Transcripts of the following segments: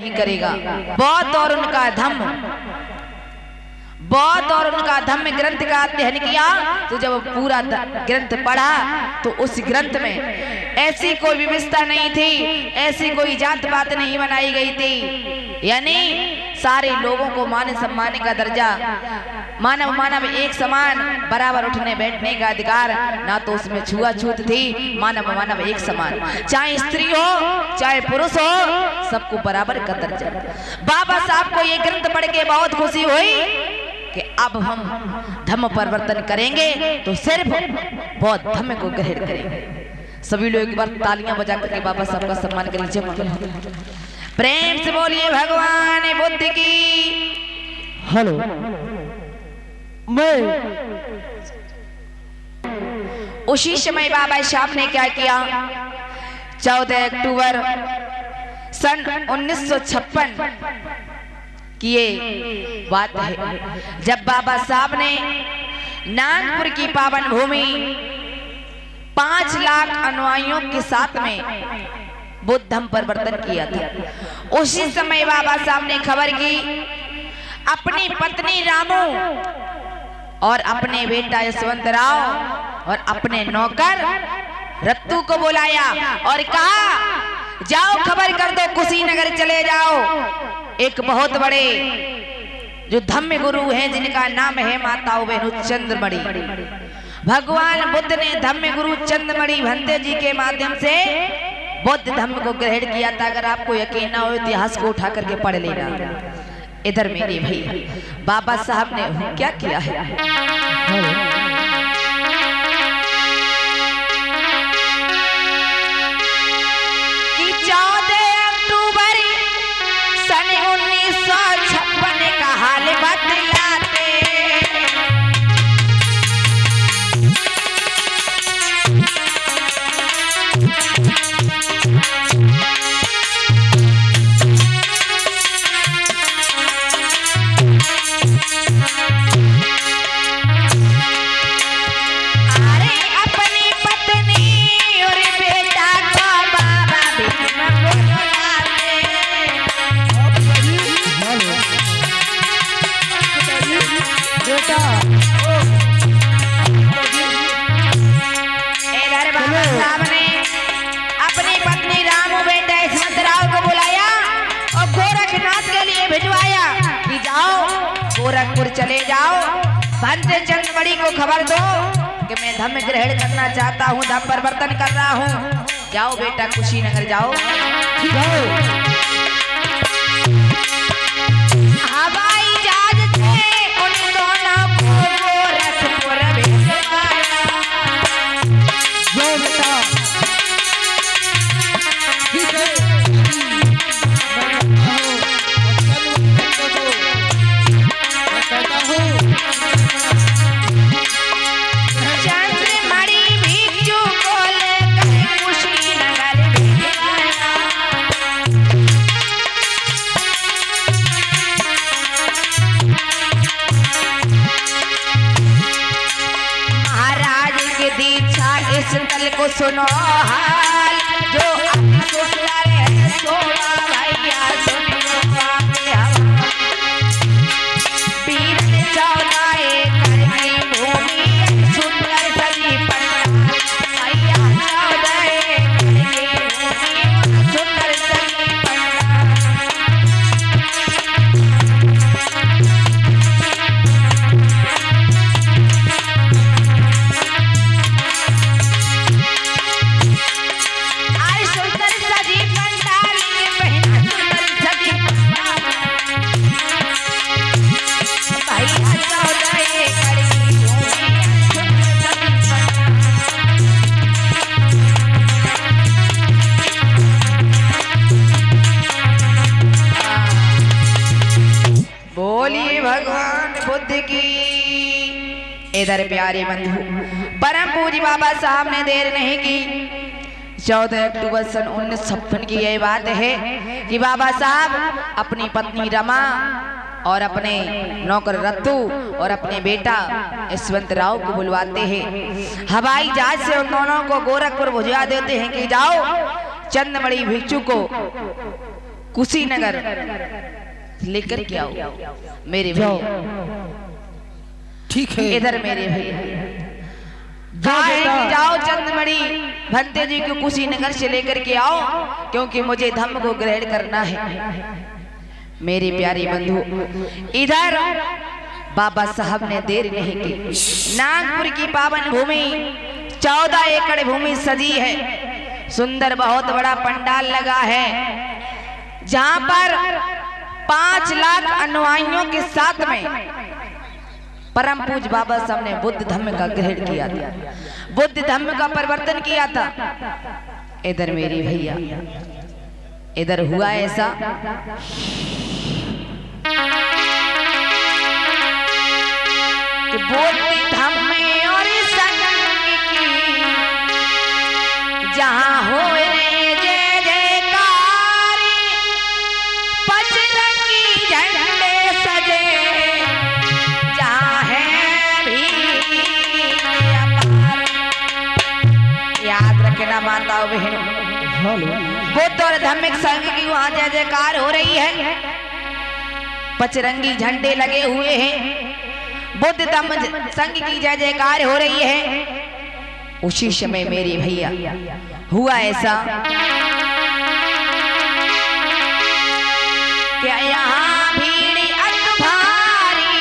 नहीं करेगा। बौद्ध और उनका धम्म, बौद्ध और उनका धम्म ग्रंथ का अध्ययन किया तो जब पूरा ग्रंथ पढ़ा तो उस ग्रंथ में ऐसी कोई विविधता नहीं थी, ऐसी कोई जात पात नहीं बनाई गई थी, यानी सारे लोगों को मान सम्मान का दर्जा, मानव मानव एक समान, बराबर उठने बैठने का अधिकार, ना तो उसमें छुआछूत थी। मानव मानव एक समान, चाहे स्त्री हो चाहे पुरुष हो, सबको बराबर का दर्जा। बाबा साहब को ये ग्रंथ पढ़ के बहुत खुशी हुई कि अब हम धम्म परिवर्तन करेंगे तो सिर्फ बौद्ध धम्म को ग्रहण करेंगे। सभी लोग एक बार तालियां बजा करके बाबा साहब का सम्मान कर लीजिए। प्रेम से बोलिए भगवान बुद्ध की। हेलो, मैं उसी समय बाबा साहब ने क्या किया, 14 अक्टूबर सन 1956 की ये बात है, जब बाबा साहब ने नागपुर की पावन भूमि 5 लाख अनुयायियों के साथ में बुद्ध धम्म परिवर्तन किया था। उसी समय बाबा साहब ने खबर की, अपनी पत्नी रामू और अपने बेटा यशवंत राव और अपने नौकर रत्तू को बुलाया और कहा, जाओ खबर कर दो, कुशीनगर चले जाओ। एक बहुत बड़े जो धम्म गुरु हैं जिनका नाम है माताओं बहनों चंद्रमणि, भगवान बुद्ध ने धम्म गुरु चंद्रमणि भंते जी के माध्यम से बौद्ध धम्म को ग्रहण किया था। अगर आपको यकीन ना हो इतिहास को उठा करके पढ़ लेना। इधर मेरे भाई बाबा साहब ने क्या किया है, गोरखपुर चले जाओ, भंते चंद्रमणि को खबर दो कि मैं धम्म ग्रहण करना चाहता हूँ, धम्म परिवर्तन कर रहा हूँ। जाओ बेटा कुशीनगर जाओ। हवाई जहाज से उन दोनों को गोरखपुर भिजवाया। को सुनो हाल, जो अति सुंदर है सोवा भैया सुनो पीर 14 एकड़ की भूमि सुंदर सजी पंडाल, भैया 14 एकड़ की भूमि सुंदर सजी पंडाल। भगवान बुद्ध की। इधर प्यारे बंधु, परम पूज्य बाबा साहब ने देर नहीं की। 14 अक्टूबर सन 1956 की यह बात है कि बाबा साहब अपनी पत्नी रमा और अपने नौकर रत्तू और अपने बेटा यशवंत राव को बुलवाते हैं। हवाई जहाज से उन दोनों को गोरखपुर भिजवा देते हैं कि जाओ चंद्रमणि भिक्षु को कुशीनगर लेकर के आओ मेरे भैया। ठीक है। इधर मेरे भैया जाओ चंदमणि भंते जी को कुशीनगर से लेकर के आओ, क्योंकि मुझे धम्म को ग्रहण करना है। मेरे प्यारे बंधु, इधर बाबा साहब ने देर नहीं की। नागपुर की पावन भूमि 14 एकड़ भूमि सजी है। सुंदर बहुत बड़ा पंडाल लगा है, जहां पर 5 लाख अनुयायियों के साथ में परम पूज बाबा साहब ने बुद्ध धम्म का ग्रहण किया था, बुद्ध धम्म का परिवर्तन किया था। इधर मेरी भैया, इधर हुआ ऐसा कि बुद्ध धम्म और संग की जहां हो रे जय जयकारी, बजरंगी झंडे सजे जहां है भी अपार। याद रखना माताओं बहनों, बुद्ध और धार्मिक संघ की वहां जय जयकार हो रही है, बजरंगी झंडे लगे हुए हैं, बुद्ध धम्म संघ की जय जयकार हो रही है। उसी समय मेरे भैया हुआ ऐसा क्या यहाँ भीड़ अत भारी,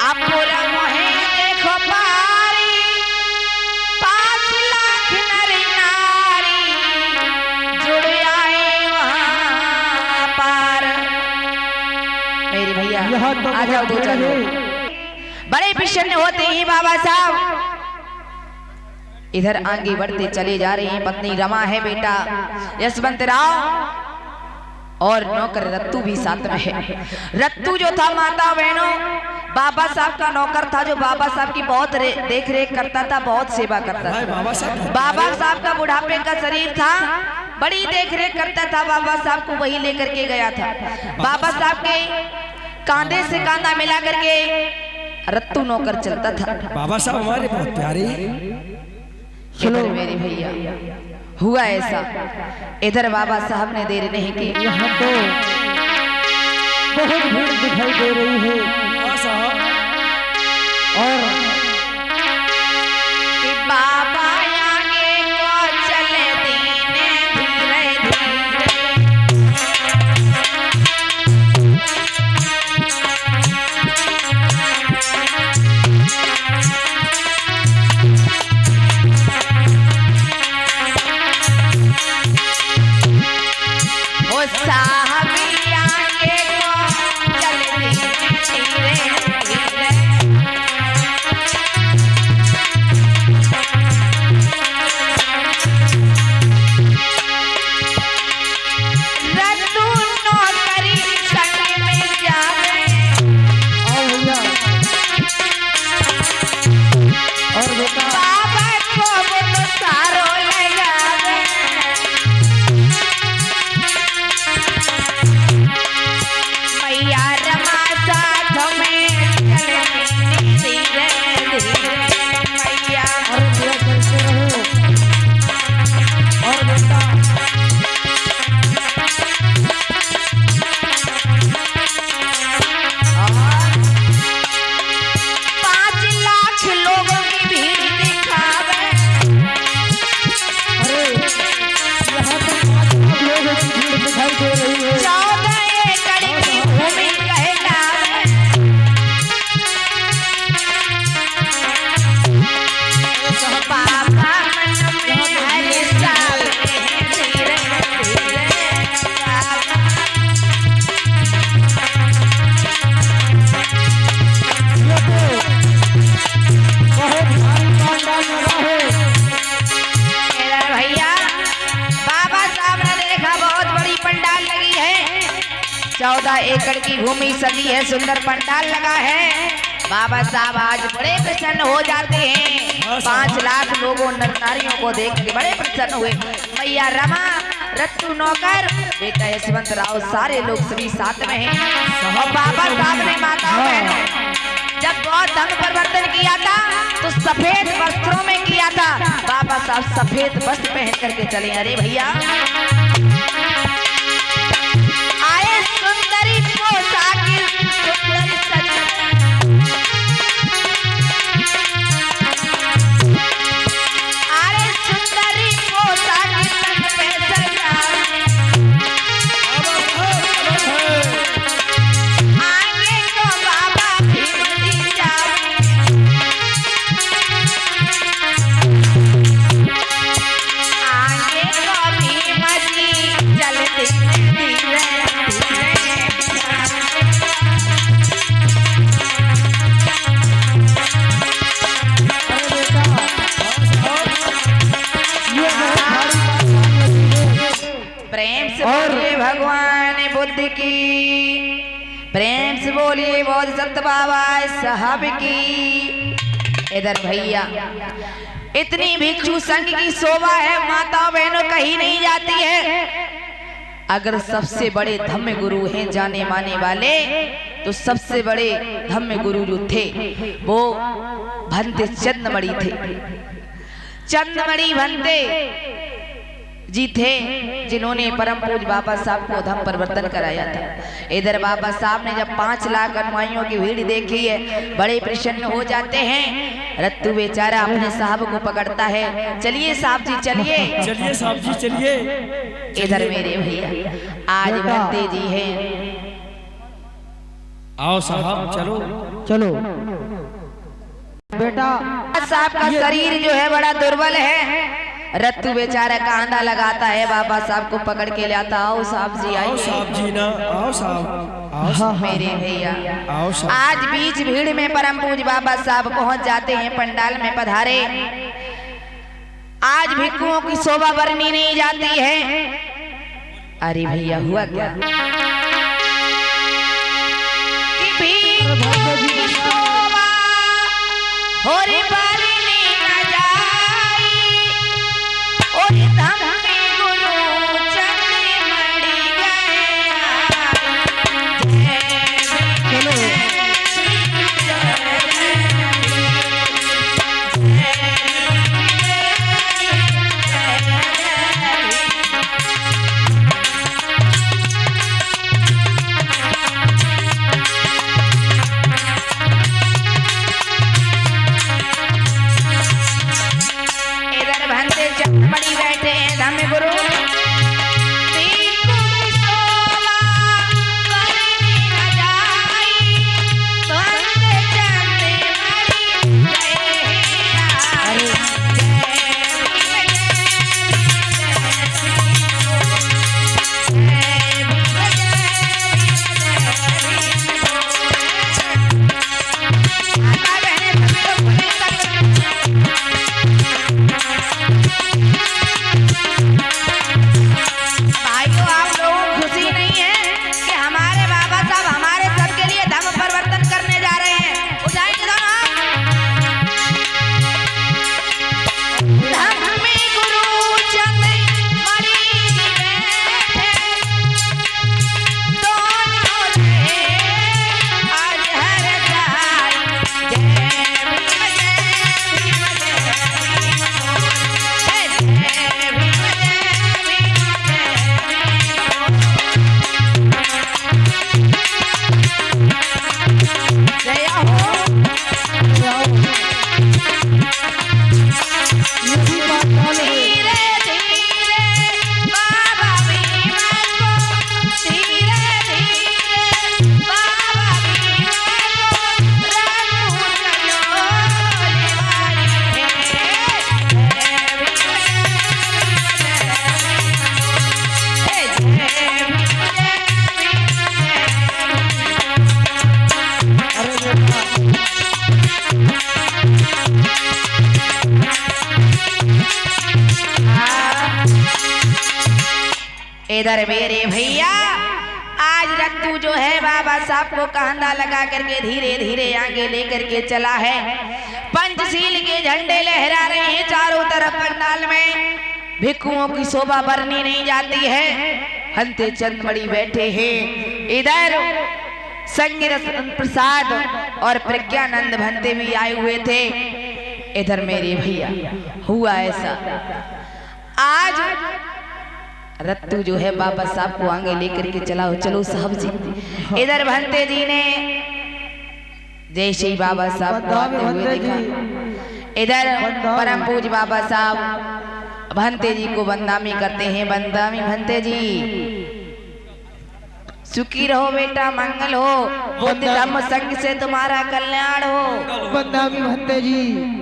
अपुरा मोहे देखो पारी, 5 लाख नर नारी जुड़ आए वहाँ पार। मेरे भैया आ जाओ, दो चलो। बड़े प्रसन्न होते हैं बाबा साहब, इधर आगे बढ़ते चले जा रहे हैं। पत्नी रमा है, बेटा यशवंत राव और नौकर रत्तू भी साथ में है। रत्तू जो था माता बहनों बाबा साहब का नौकर था, जो बाबा साहब की बहुत देख रेख करता था, बहुत सेवा करता था। बाबा साहब का बुढ़ापे का शरीर था, बड़ी देख रेख करता था। बाबा साहब को वही लेकर के गया था। बाबा साहब के कांधे से कांधा मिला करके रत्तू नौकर चलता था। बाबा साहब हमारे बहुत प्यारे। चलो मेरे भैया हुआ ऐसा, इधर बाबा साहब ने देर नहीं की। यहाँ तो बहुत भीड़ दिखाई दे रही है और कि बाबा आगे को चले दीने धीरे साहबी आगे को चले धीरे धीरे। रत्तू नौकरी संग में जावे और बेटा बाबा को तो सारो लगावे। मैया रमा साथ में चले धीरे धीरे। मैया और चलते रहो और बेटा 5 लाख लोगों की भीड़ दिखावे। अरे यहाँ तो 5 लाख लोगों की भीड़ दिखाई दे रही है। 14 एकड़ की भूमि कहलावे। बाबा मन में हरे सावे धीरे धीरे। बहुत भारी पंडाल लगा है। मेरा भैया बाबा साहब ने देखा बहुत बड़ी पंडाल लगी है, 14 एकड़ की भूमि सजी है, सुंदर पंडाल लगा है। बाबा साहब आज बड़े प्रसन्न हो जाते हैं। 5 लाख लोगों नर नारियों को देख के बड़े प्रसन्न हुए। मैया रमा, रत्तू नौकर, बेटा यशवंत राव, सारे लोग सभी साथ में हैं। और बाबा साहब ने माताओं बहनों जब बहुत धर्म परिवर्तन किया था तो सफेद वस्त्रों में किया था। बाबा साहब सफेद वस्त्र पहन करके चले। अरे भैया भगवान बुद्ध की। प्रेम से बोलिए बोधिसत्व बाबा साहब की। इधर भैया इतनी भिक्षु संघ की शोभा है, माताओं बहनों कहीं नहीं जाती है। अगर सबसे बड़े धम्म गुरु हैं जाने माने वाले, तो सबसे बड़े धम्म गुरु जो थे वो भंते चंद्रमणि थे। चंद्रमणि भंते जी थे जिन्होंने परम पूज्य बाबा साहब को धम्म परिवर्तन कराया था। इधर बाबा साहब ने जब 5 लाख अनुयायियों की भीड़ देखी है, बड़े प्रसन्न हो जाते हैं। रत्तू बेचारा अपने साहब को पकड़ता है, चलिए साहब जी चलिए, चलिए साहब जी चलिए। इधर मेरे भैया आज भंते जी हैं। आओ साहब चलो चलो बेटा। साहब का शरीर जो है बड़ा दुर्बल है। रत्तू बेचारा कांधा लगाता है, बाबा साहब को पकड़ के लाता। आओ साहब जी आइए। आओ साहब जी ना, आओ साहब, आओ साहब। मेरे भैया आओ साहब। आज बीच भीड़ में परम पूज्य बाबा साहब पहुंच जाते हैं, पंडाल में पधारे। आज भिक्षुओं की शोभा बरनी नहीं जाती है। अरे भैया हुआ क्या कि भिक्षुओं की शोभा हो रे बरनी न जाई। और धम्म गुरु चंद्रमणि गए। इधर भंते चंद्रमणि बैठे हैं धम्म गुरु। इधर मेरे भैया आज रत्तू जो है बाबा साहब को कांधा लगा करके धीरे धीरे आगे लेकर के चला है। पंचशील के झंडे लहरा रहे हैं चारों तरफ पंडाल में। भिक्षुओं की शोभा बरनी नहीं जाती है। भंते चंद्रमणि बैठे हैं। इधर संगीत प्रसाद और प्रज्ञानंद भंते भी आए हुए थे। इधर मेरे भैया हुआ ऐसा, आज रत्तू जो है बाबा साहब को आगे लेकर के चला। चलो साहब जी। इधर भंते जी ने जैसे ही बाबा साहब को आते हुए देखा, इधर परम पूज्य बाबा साहब भंते जी को बंदामी करते हैं। बंदामी भंते जी, सुखी रहो बेटा, मंगल हो, बुद्ध धम्म संघ से तुम्हारा कल्याण हो। बंदामी भंते जी।